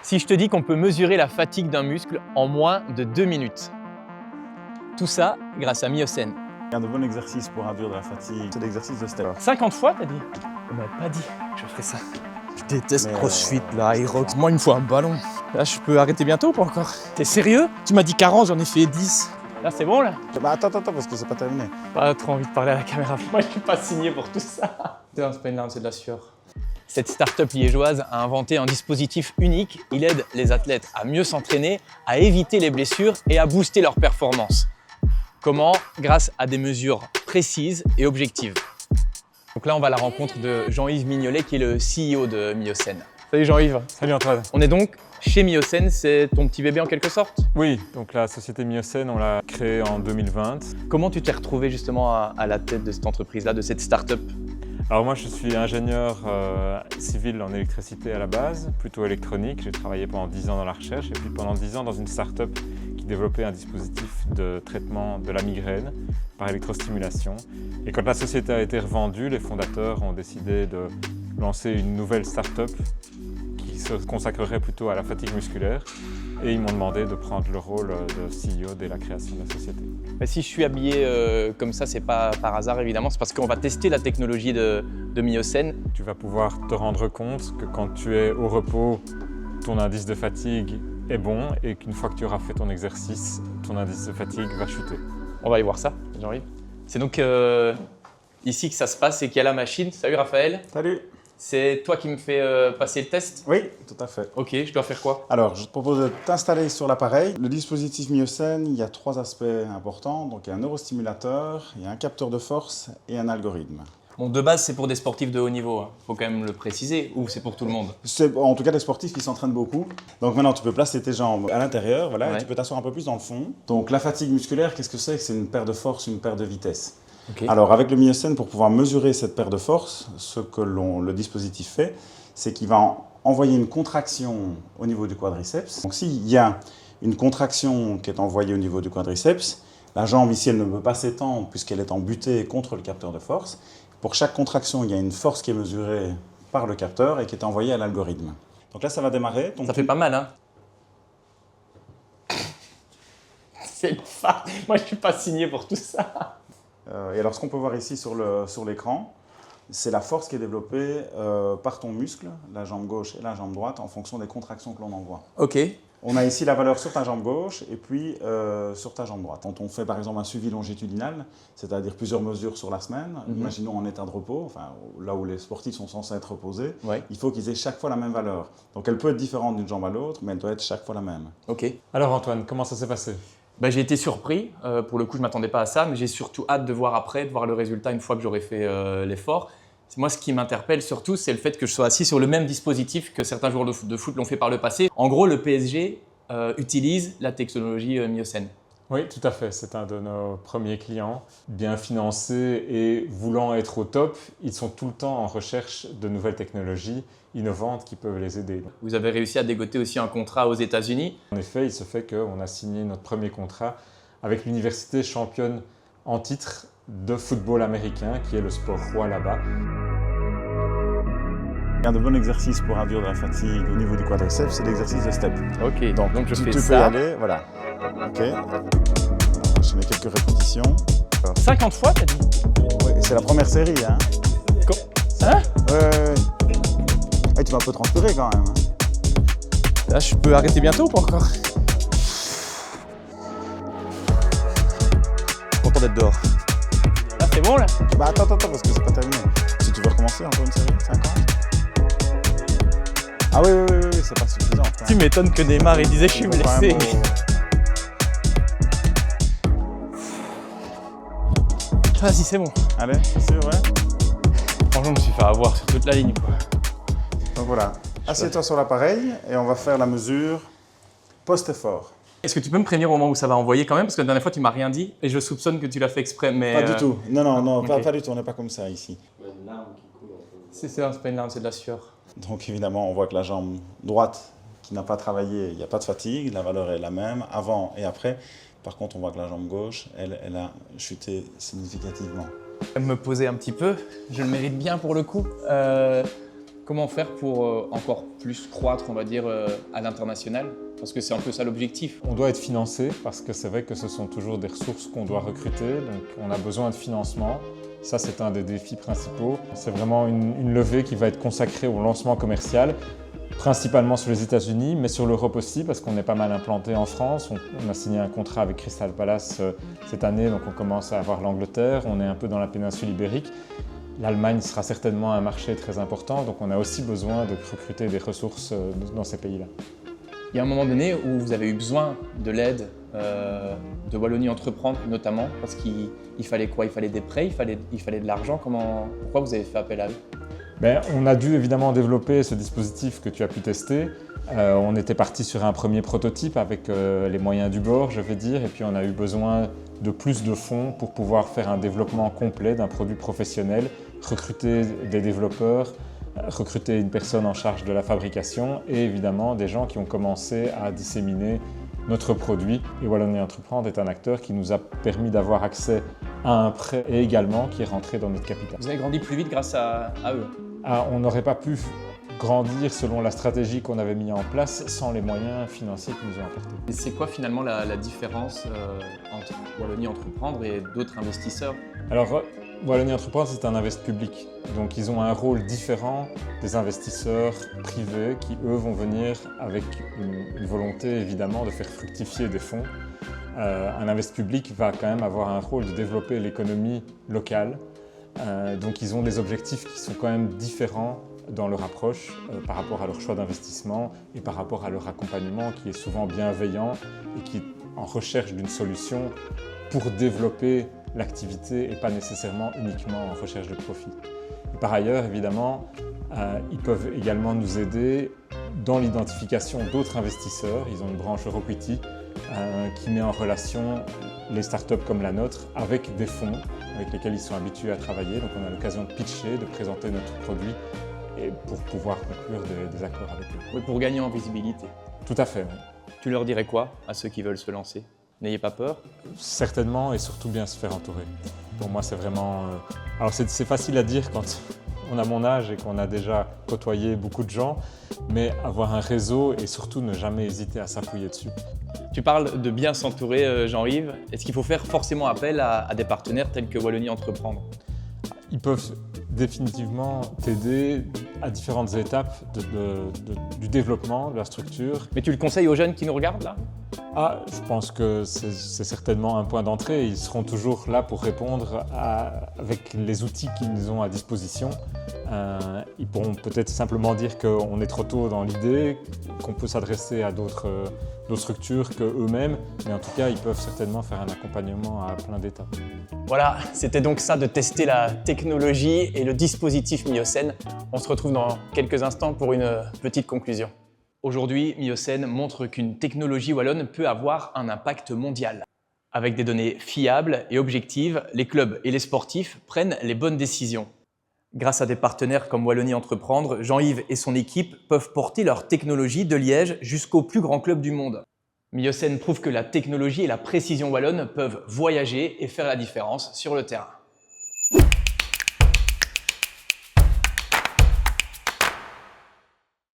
Si je te dis qu'on peut mesurer la fatigue d'un muscle en moins de 2 minutes. Tout ça grâce à Myocène. Un de bon exercice pour induire de la fatigue, c'est l'exercice de step. 50 fois, t'as dit? On m'a pas dit que je ferais ça. Je déteste CrossFit, là, Aerox. Moi, il me faut un ballon. Là, je peux arrêter bientôt ou pas encore? T'es sérieux? Tu m'as dit 40, j'en ai fait 10. Là, c'est bon, là? Bah attends, parce que c'est pas terminé. Pas trop envie de parler à la caméra. Moi, je suis pas signé pour tout ça. C'est pas une larme, c'est de la sueur. Cette start-up liégeoise a inventé un dispositif unique. Il aide les athlètes à mieux s'entraîner, à éviter les blessures et à booster leur performance. Comment? Grâce à des mesures précises et objectives. Donc là, on va à la rencontre de Jean-Yves Mignolet, qui est le CEO de Myocène. Salut Jean-Yves. Salut Antoine. On est donc chez Myocène, c'est ton petit bébé en quelque sorte? Oui, donc la société Myocène, on l'a créée en 2020. Comment tu t'es retrouvé justement à la tête de cette entreprise-là, de cette start-up? Alors moi, je suis ingénieur civil en électricité à la base, plutôt électronique. J'ai travaillé pendant 10 ans dans la recherche et puis pendant 10 ans dans une start-up qui développait un dispositif de traitement de la migraine par électrostimulation. Et quand la société a été revendue, les fondateurs ont décidé de lancer une nouvelle start-up qui se consacrerait plutôt à la fatigue musculaire. Et ils m'ont demandé de prendre le rôle de CEO dès la création de la société. Mais si je suis habillé comme ça, c'est pas par hasard évidemment, c'est parce qu'on va tester la technologie de Myocène. Tu vas pouvoir te rendre compte que quand tu es au repos, ton indice de fatigue est bon et qu'une fois que tu auras fait ton exercice, ton indice de fatigue va chuter. On va aller voir ça, Jean-Yves. C'est donc ici que ça se passe et qu'il y a la machine. Salut Raphaël. Salut. C'est toi qui me fais passer le test? Oui, tout à fait. Ok, je dois faire quoi? Alors, je te propose de t'installer sur l'appareil. Le dispositif Myocène, il y a 3 aspects importants. Donc, il y a un neurostimulateur, il y a un capteur de force et un algorithme. Bon, de base, c'est pour des sportifs de haut niveau. Faut quand même le préciser, ou c'est pour tout le monde? C'est en tout cas des sportifs qui s'entraînent beaucoup. Donc maintenant, tu peux placer tes jambes à l'intérieur, voilà, Ouais. et tu peux t'asseoir un peu plus dans le fond. Donc la fatigue musculaire, qu'est-ce que c'est? C'est une perte de force, une perte de vitesse. Ok. Alors avec le Myocène, pour pouvoir mesurer cette perte de force, ce que le dispositif fait, c'est qu'il va envoyer une contraction au niveau du quadriceps. Donc s'il y a une contraction qui est envoyée au niveau du quadriceps, la jambe ici, elle ne peut pas s'étendre puisqu'elle est en butée contre le capteur de force. Pour chaque contraction, il y a une force qui est mesurée par le capteur et qui est envoyée à l'algorithme. Donc là, ça va démarrer. Ça fait pas mal, hein? C'est le phare. Moi, je suis pas signé pour tout ça. Et alors, ce qu'on peut voir ici sur l'écran, c'est la force qui est développée par ton muscle, la jambe gauche et la jambe droite, en fonction des contractions que l'on envoie. Ok. On a ici la valeur sur ta jambe gauche et puis sur ta jambe droite. Quand on fait par exemple un suivi longitudinal, c'est-à-dire plusieurs mesures sur la semaine, imaginons en état de repos, enfin, là où les sportifs sont censés être reposés, Ouais. il faut qu'ils aient chaque fois la même valeur. Donc elle peut être différente d'une jambe à l'autre, mais elle doit être chaque fois la même. Ok. Alors Antoine, comment ça s'est passé? Bah, j'ai été surpris. Pour le coup, je m'attendais pas à ça, mais j'ai surtout hâte de voir après, de voir le résultat une fois que j'aurai fait l'effort. Moi, ce qui m'interpelle surtout, c'est le fait que je sois assis sur le même dispositif que certains joueurs de foot l'ont fait par le passé. En gros, le PSG utilise la technologie Myocène. Oui, tout à fait. C'est un de nos premiers clients. Bien financés et voulant être au top, ils sont tout le temps en recherche de nouvelles technologies innovantes qui peuvent les aider. Vous avez réussi à dégoter aussi un contrat aux États-Unis. En effet, il se fait qu'on a signé notre premier contrat avec l'université championne en titre de football américain, qui est le sport roi là-bas. Un de bon exercice pour induire de la fatigue au niveau du quadriceps, c'est l'exercice de step. Ok, donc je fais tu peux y ça. aller, voilà. Ok. Je mets quelques répétitions. 50 fois, t'as dit? Ouais, c'est la première série, hein. Hein? Ouais. Et tu vas un peu transpirer quand même. Là, je peux arrêter bientôt ou pas encore? Content d'être dehors. Là, c'est bon, là? Bah attends, parce que c'est pas terminé. Si tu veux recommencer encore une série, 50. Ah oui, c'est pas suffisant. Tu m'étonnes que Neymar il disait je suis blessé. Vas-y, c'est bon. Allez, c'est sûr, ouais. Franchement, je me suis fait avoir sur toute la ligne, quoi. Donc voilà, assieds-toi sur l'appareil et on va faire la mesure post-effort. Est-ce que tu peux me prévenir au moment où ça va envoyer quand même? Parce que la dernière fois, tu m'as rien dit et je soupçonne que tu l'as fait exprès, mais... Pas du tout. Non, ok. pas du tout, on n'est pas comme ça ici. C'est pas une larme, c'est de la sueur. Donc évidemment, on voit que la jambe droite qui n'a pas travaillé, il n'y a pas de fatigue, la valeur est la même avant et après. Par contre, on voit que la jambe gauche, elle a chuté significativement. Je vais me poser un petit peu, je le mérite bien pour le coup. Comment faire pour encore plus croître, on va dire, à l'international? Parce que c'est un peu ça l'objectif. On doit être financé parce que c'est vrai que ce sont toujours des ressources qu'on doit recruter, donc on a besoin de financement. Ça, c'est un des défis principaux. C'est vraiment une levée qui va être consacrée au lancement commercial, principalement sur les États-Unis, mais sur l'Europe aussi, parce qu'on est pas mal implanté en France. On a signé un contrat avec Crystal Palace cette année, donc on commence à avoir l'Angleterre. On est un peu dans la péninsule ibérique. L'Allemagne sera certainement un marché très important, donc on a aussi besoin de recruter des ressources dans ces pays-là. Il y a un moment donné où vous avez eu besoin de l'aide de Wallonie Entreprendre notamment, parce qu'il fallait quoi? Il fallait des prêts, il fallait de l'argent. Pourquoi vous avez fait appel à eux? On a dû évidemment développer ce dispositif que tu as pu tester. On était parti sur un premier prototype avec les moyens du bord, je vais dire, et puis on a eu besoin de plus de fonds pour pouvoir faire un développement complet d'un produit professionnel, recruter des développeurs, recruter une personne en charge de la fabrication et évidemment des gens qui ont commencé à disséminer notre produit. Et Wallonie Entreprendre est un acteur qui nous a permis d'avoir accès à un prêt et également qui est rentré dans notre capital. Vous avez grandi plus vite grâce à eux? On n'aurait pas pu grandir selon la stratégie qu'on avait mise en place sans les moyens financiers qu'ils nous ont apportés. Et c'est quoi finalement la différence entre Wallonie Entreprendre et d'autres investisseurs? Alors, Wallonie Entreprendre, c'est un investissement public. Donc, ils ont un rôle différent des investisseurs privés qui, eux, vont venir avec une volonté, évidemment, de faire fructifier des fonds. Un investissement public va quand même avoir un rôle de développer l'économie locale. Donc, ils ont des objectifs qui sont quand même différents dans leur approche par rapport à leur choix d'investissement et par rapport à leur accompagnement qui est souvent bienveillant et qui est en recherche d'une solution pour développer l'activité et pas nécessairement uniquement en recherche de profit. Et par ailleurs, évidemment, ils peuvent également nous aider dans l'identification d'autres investisseurs. Ils ont une branche Euroquity qui met en relation les startups comme la nôtre avec des fonds avec lesquels ils sont habitués à travailler. Donc on a l'occasion de pitcher, de présenter notre produit et pour pouvoir conclure des accords avec eux. Oui, pour gagner en visibilité. Tout à fait, oui. Tu leur dirais quoi à ceux qui veulent se lancer? N'ayez pas peur. Certainement, et surtout bien se faire entourer. Pour moi, c'est vraiment... Alors c'est facile à dire quand on a mon âge et qu'on a déjà côtoyé beaucoup de gens, mais avoir un réseau et surtout ne jamais hésiter à s'appuyer dessus. Tu parles de bien s'entourer, Jean-Yves. Est-ce qu'il faut faire forcément appel à des partenaires tels que Wallonie Entreprendre? Ils peuvent définitivement t'aider à différentes étapes du développement de la structure. Mais tu le conseilles aux jeunes qui nous regardent là? Je pense que c'est certainement un point d'entrée. Ils seront toujours là pour répondre avec les outils qu'ils ont à disposition. Ils pourront peut-être simplement dire qu'on est trop tôt dans l'idée, qu'on peut s'adresser à d'autres structures qu'eux-mêmes, mais en tout cas, ils peuvent certainement faire un accompagnement à plein d'étapes. Voilà, c'était donc ça de tester la technologie et le dispositif Myocène. On se retrouve dans quelques instants pour une petite conclusion. Aujourd'hui, Myocène montre qu'une technologie wallonne peut avoir un impact mondial. Avec des données fiables et objectives, les clubs et les sportifs prennent les bonnes décisions. Grâce à des partenaires comme Wallonie Entreprendre, Jean-Yves et son équipe peuvent porter leur technologie de Liège jusqu'au plus grand club du monde. Myocène prouve que la technologie et la précision wallonne peuvent voyager et faire la différence sur le terrain.